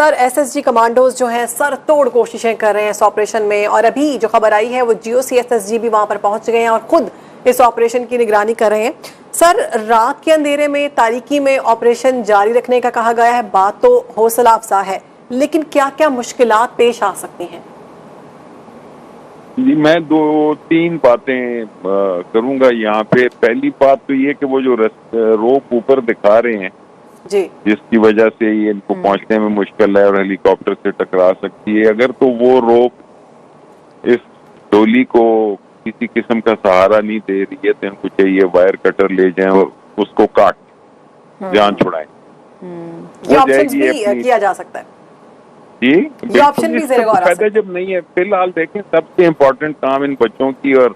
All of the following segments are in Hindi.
सर एसएसजी कमांडोज जो हैं सर तोड़ कोशिशें कर रहे हैं इस ऑपरेशन में, और अभी जो खबर आई है वो जीओसी एसएसजी भी वहां पर पहुंच गए हैं और खुद इस ऑपरेशन की निगरानी कर रहे हैं। सर रात के अंधेरे में तारीकी में ऑपरेशन जारी रखने का कहा गया है, बात तो हौसला अफजा है, लेकिन क्या क्या मुश्किलात पेश आ सकती हैं? जी, मैं 2-3 बातें करूंगा यहाँ पे। पहली बात तो ये कि वो जो रोप ऊपर दिखा रहे हैं जी, जिसकी वजह से ये इनको पहुंचने में मुश्किल है और हेलीकॉप्टर से टकरा सकती है, अगर तो वो रोप इस डोली को किसी किस्म का सहारा नहीं दे रही है तो इनको चाहिए वायर कटर ले जाएं और उसको काट जान छुड़ाएं। ये ऑप्शन भी किया जा सकता है जी, ये ऑप्शन भी ज़रा गौर आ सकता है। जब नहीं है फिलहाल देखें, सबसे इम्पोर्टेंट काम इन बच्चों की और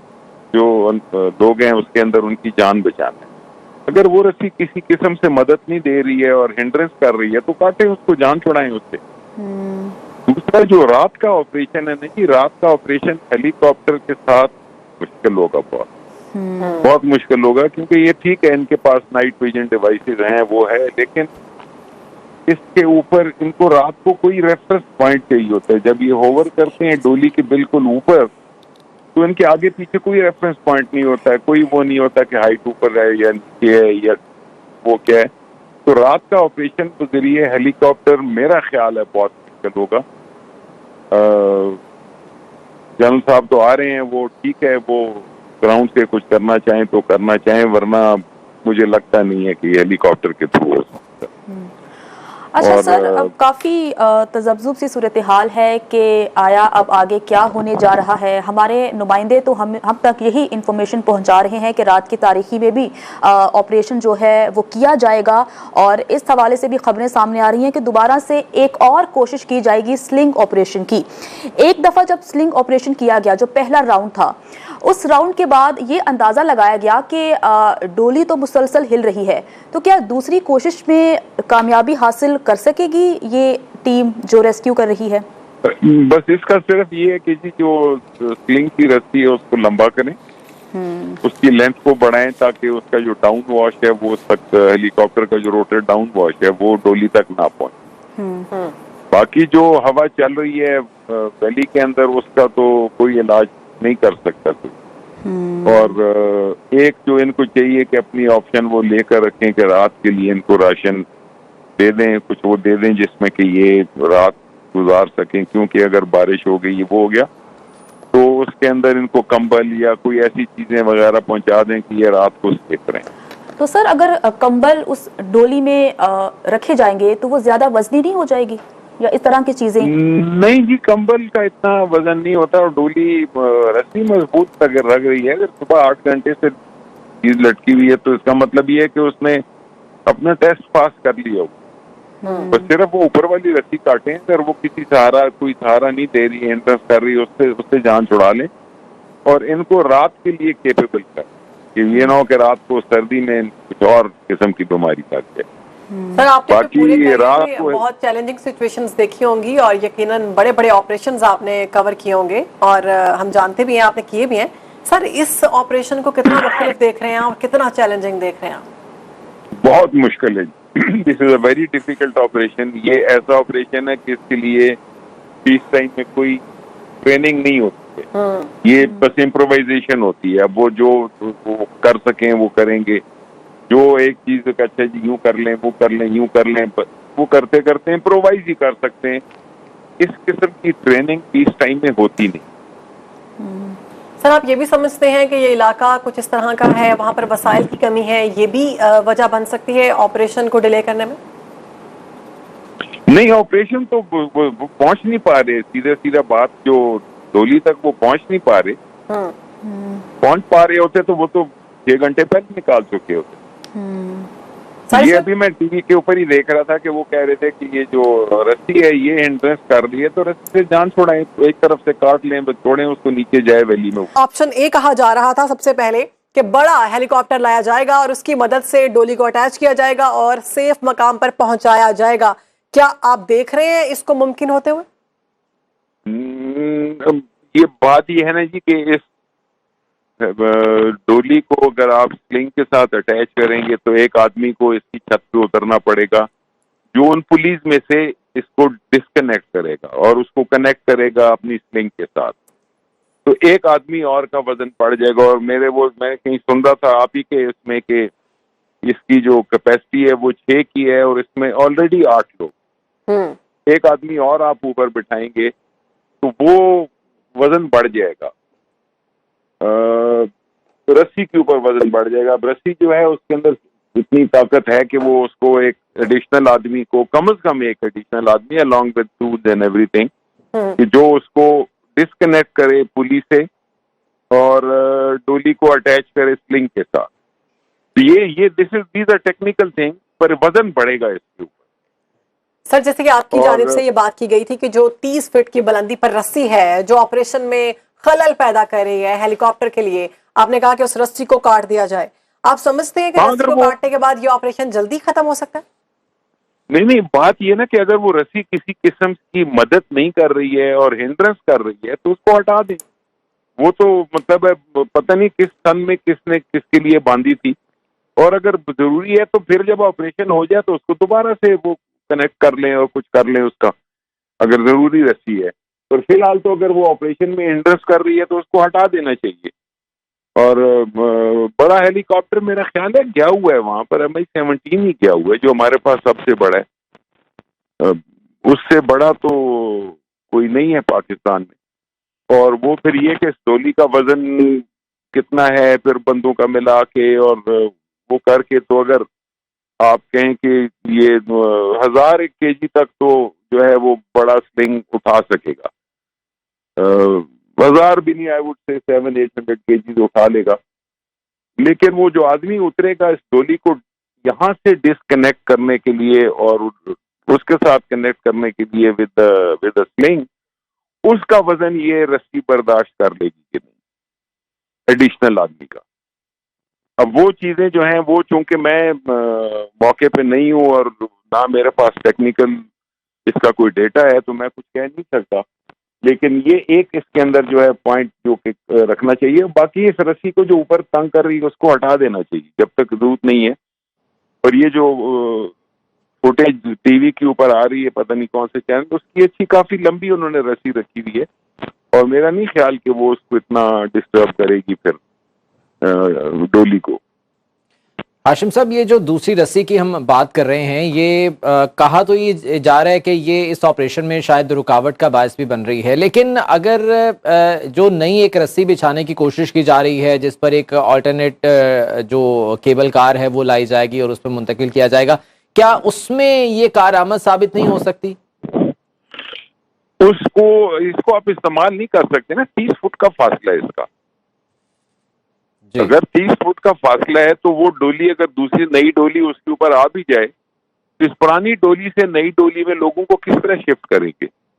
जो लोग हैं उसके अंदर उनकी जान बचाना है। अगर वो रस्सी किसी किस्म से मदद नहीं दे रही है और हिंड्रेंस कर रही है तो काटे उसको, जान छुड़ाएं उससे। दूसरा जो रात का ऑपरेशन है ना जी, रात का ऑपरेशन हेलीकॉप्टर के साथ मुश्किल होगा, बहुत मुश्किल होगा, क्योंकि ये ठीक है इनके पास नाइट विजन डिवाइसेस हैं, वो है, लेकिन इसके ऊपर इनको रात को कोई रेफरेंस पॉइंट चाहिए होता है। जब ये होवर करते हैं डोली के बिल्कुल ऊपर तो इनके आगे पीछे कोई रेफरेंस पॉइंट नहीं होता है, कोई वो नहीं होता कि हाइट ऊपर है या नीचे है या वो क्या है। तो रात का ऑपरेशन के जरिए हेलीकॉप्टर मेरा ख्याल है बहुत मुश्किल होगा। जनरल साहब तो आ रहे हैं, वो ठीक है, वो ग्राउंड से कुछ करना चाहें तो करना चाहें, वरना मुझे लगता नहीं है कि हेलीकॉप्टर के थ्रू हो सकता। अच्छा सर, अब काफ़ी तजब्जुब सी सूरत हाल है कि आया अब आगे क्या होने जा रहा है। हमारे नुमाइंदे तो हम तक यही इन्फॉर्मेशन पहुंचा रहे हैं कि रात की तारीखी में भी ऑपरेशन जो है वो किया जाएगा, और इस हवाले से भी खबरें सामने आ रही हैं कि दोबारा से एक और कोशिश की जाएगी स्लिंग ऑपरेशन की। एक दफ़ा जब स्लिंग ऑपरेशन किया गया, जो पहला राउंड था, उस राउंड के बाद ये अंदाज़ा लगाया गया कि डोली तो मुसलसल हिल रही है, तो क्या दूसरी कोशिश में कामयाबी हासिल कर सकेगी ये टीम जो रेस्क्यू कर रही है? बस इसका सिर्फ ये है कि जी जो स्लिंग की रस्सी है उसको लंबा करें, उसकी लेंथ को बढ़ाएं ताकि उसका जो डाउन वॉश है वो तक, हेलीकॉप्टर का जो रोटर डाउन वॉश है वो डोली तक ना पहुंचे। बाकी जो हवा चल रही है वैली के अंदर उसका तो कोई इलाज नहीं कर सकता कोई। और एक जो इनको चाहिए कि अपनी ऑप्शन वो लेकर रखें कि रात के लिए इनको राशन दे दें, कुछ वो दे दें जिसमें कि ये रात गुजार सकें, क्योंकि अगर बारिश हो गई, वो हो गया, तो उसके अंदर इनको कंबल या कोई ऐसी चीजें वगैरह पहुंचा दें कि ये रात को सेफ रहें। तो सर अगर कंबल उस डोली में रखे जाएंगे तो वो ज्यादा वजनी नहीं हो जाएगी, या इस तरह की चीजें? नहीं जी, कंबल का इतना वजन नहीं होता, और डोली रस्सी मजबूत अगर रख रही है, अगर सुबह 8 घंटे से चीज लटकी हुई है तो इसका मतलब ये है कि उसने अपना टेस्ट पास कर लिया हो। बस सिर्फ वो ऊपर वाली रस्सी काटें, अगर वो किसी कोई सहारा नहीं दे रही है, इंटरेस्ट कर रही है, उससे जान छुड़ा लें और इनको रात के लिए केपेबल कर, कि ये ना हो कि रात को सर्दी में कुछ और किस्म की बीमारी लग जाए। सर आपने तो पूरे रात को बहुत चैलेंजिंग सिचुएशंस देखी होंगी और यकीनन बड़े बड़े ऑपरेशंस आपने कवर किए होंगे, और हम जानते भी हैं आपने किए भी हैं। सर इस ऑपरेशन को कितना मुख्तलिफ देख रहे हैं और कितना चैलेंजिंग देख रहे हैं? बहुत मुश्किल है। This is a very difficult operation. ये ऐसा ऑपरेशन है कि इसके लिए पीस टाइम में कोई ट्रेनिंग नहीं होती है, ये बस इम्प्रोवाइजेशन होती है। अब वो कर सकें वो करेंगे, जो एक चीज का अच्छा जी यूं कर लें, वो कर लें, यूं कर लें, वो करते करते इम्प्रोवाइज ही कर सकते हैं। इस किस्म की ट्रेनिंग पीस टाइम में होती नहीं। सर आप ये भी समझते हैं कि ये इलाका कुछ इस तरह का है, वहां पर वसाइल की कमी है, ये भी वजह बन सकती है ऑपरेशन को डिले करने में? नहीं, ऑपरेशन तो वो पहुंच नहीं पा रहे, सीधा बात, जो डोली तक वो पहुंच नहीं पा रहे। पहुंच पा रहे होते तो वो तो 6 घंटे पहले निकाल चुके होते। ये अभी मैं टीवी के ऊपर ही देख रहा था कि वो कह रहे थे कि ये जो रस्सी है ये हिंड्रेंस कर रही है, तो रस्सी से जान छुड़ाएं, एक तरफ से काट लें, छोड़ें उसको, नीचे जाए वैली में। ऑप्शन ए कहा जा रहा था सबसे पहले कि बड़ा हेलीकॉप्टर लाया जाएगा और उसकी मदद से डोली को अटैच किया जाएगा और सेफ मकाम पर पहुंचाया जाएगा। क्या आप देख रहे हैं इसको मुमकिन होते हुए? ये बात ये है ना जी कि इस डोली को अगर आप स्लिंग के साथ अटैच करेंगे तो एक आदमी को इसकी छत पे उतरना पड़ेगा, जो उन पुलिस में से इसको डिस्कनेक्ट करेगा और उसको कनेक्ट करेगा अपनी स्लिंग के साथ, तो एक आदमी और का वजन बढ़ जाएगा। और मैं कहीं सुन रहा था आप ही के इसमें कि इसकी जो कैपेसिटी है वो 6 की है और इसमें ऑलरेडी 8 लोग, एक आदमी और आप ऊपर बिठाएंगे तो वो वजन बढ़ जाएगा, रस्सी के ऊपर वजन बढ़ जाएगा। अब रस्सी जो है उसके अंदर इतनी ताकत है कि वो उसको एक एडिशनल आदमी को, कम से कम एक एडिशनल आदमी along with tools and everything, कि जो उसको डिस्कनेक्ट करे पुली से और डोली को अटैच करे स्लिंग के साथ। तो ये दीज आर टेक्निकल थिंग, पर वजन बढ़ेगा इसके ऊपर। सर जैसे कि आपकी जानिब से ये बात की गई थी कि जो 30 फीट की बुलंदी पर रस्सी है जो ऑपरेशन में खलल पैदा कर रही है हेलीकॉप्टर के लिए, आपने कहा कि उस रस्सी को काट दिया जाए, आप समझते हैं कि रस्सी को काटने के बाद ये ऑपरेशन जल्दी खत्म हो सकता है? नहीं, बात ये ना कि अगर वो रस्सी किसी किस्म की मदद नहीं कर रही है और हिंड्रेंस कर रही है तो उसको हटा दें। वो तो मतलब पता नहीं किस सन में किसने किसके लिए बांधी थी, और अगर जरूरी है तो फिर जब ऑपरेशन हो जाए तो उसको दोबारा से वो कनेक्ट कर लें और कुछ कर लें उसका, अगर जरूरी रस्सी है। पर फिलहाल तो अगर वो ऑपरेशन में हिंड्रेंस कर रही है तो उसको हटा देना चाहिए। और बड़ा हेलीकॉप्टर मेरा ख्याल है गया हुआ है वहां पर, MH17 ही गया हुआ है जो हमारे पास सबसे बड़ा है, उससे बड़ा तो कोई नहीं है पाकिस्तान में। और वो फिर ये कि डोली का वजन कितना है फिर बंदों का मिला के और वो करके, तो अगर आप कहें कि ये 1001 kg तक तो जो है वो बड़ा स्लिंग उठा सकेगा, 1000 भी नहीं, आई वुड से 700-800 kg उठा लेगा। लेकिन वो जो आदमी उतरेगा इस डोली को यहाँ से डिस्कनेक्ट करने के लिए और उसके साथ कनेक्ट करने के लिए विद स्लिंग, उसका वजन ये रस्सी बर्दाश्त कर लेगी कि नहीं एडिशनल आदमी का। अब वो चीजें जो हैं वो चूंकि मैं मौके पे नहीं हूँ और ना मेरे पास टेक्निकल इसका कोई डेटा है तो मैं कुछ कह नहीं सकता, लेकिन ये एक इसके अंदर जो है पॉइंट जो कि रखना चाहिए। बाकी इस रस्सी को जो ऊपर तंग कर रही है उसको हटा देना चाहिए जब तक जरूरत नहीं है। और ये जो फुटेज टीवी के ऊपर आ रही है पता नहीं कौन से चैनल, उसकी अच्छी काफी लंबी उन्होंने रस्सी रखी हुई है और मेरा नहीं ख्याल कि वो उसको इतना डिस्टर्ब करेगी फिर डोली को। हाशिम साहब, ये जो दूसरी रस्सी की हम बात कर रहे हैं ये कहा तो ये जा रहा है कि ये इस ऑपरेशन में शायद रुकावट का बायस भी बन रही है, लेकिन अगर जो नई एक रस्सी बिछाने की कोशिश की जा रही है जिस पर एक ऑल्टरनेट जो केबल कार है वो लाई जाएगी और उस पर मुंतकिल किया जाएगा, क्या उसमें ये कारआमद साबित नहीं हो सकती? इसको आप इस्तेमाल नहीं कर सकते ना, 30 फुट का फासला है इसका। अगर 30 फुट का फासला है तो वो डोली अगर दूसरी नई डोली उसके ऊपर आ भी जाए तो इस पुरानी डोली से नई डोली में लोगों को किस तरह शिफ्ट करेंगे?